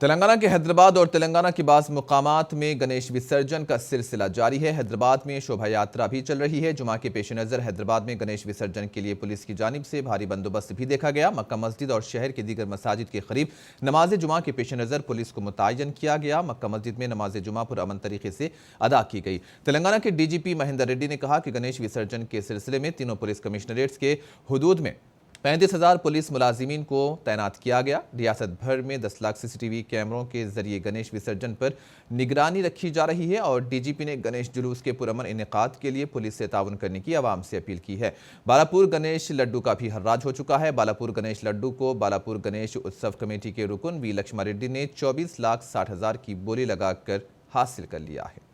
तेलंगाना के हैदराबाद और तेलंगाना के बाज़ मुकामात में गणेश विसर्जन का सिलसिला जारी है। हैदराबाद में शोभा यात्रा भी चल रही है। जुमा के पेश नज़र हैदराबाद में गणेश विसर्जन के लिए पुलिस की जानिब से भारी बंदोबस्त भी देखा गया। मक्का मस्जिद और शहर के दीगर मसाजिद के करीब नमाज जुमा के पेश नज़र पुलिस को मुतय्यन किया गया। मक्का मस्जिद में नमाज जुमा पुरअमन तरीके से अदा की गई। तेलंगाना के DGP महेंदर रेड्डी ने कहा कि गणेश विसर्जन के सिलसिले में तीनों पुलिस कमिश्नरेट्स के हुदूद में 35,000 पुलिस मुलाजिमीन को तैनात किया गया। रियासत भर में 10 लाख CCTV कैमरों के जरिए गणेश विसर्जन पर निगरानी रखी जा रही है और DGP ने गणेश जुलूस के पुरअमन इनेकाद के लिए पुलिस से ताउन करने की आवाम से अपील की है। बालापुर गणेश लड्डू का भी हर्राज हो चुका है। बालापुर गणेश लड्डू को बालापुर गणेश उत्सव कमेटी के रुकन V लक्ष्मा रेड्डी ने 24,60,000 की बोली लगाकर हासिल कर लिया है।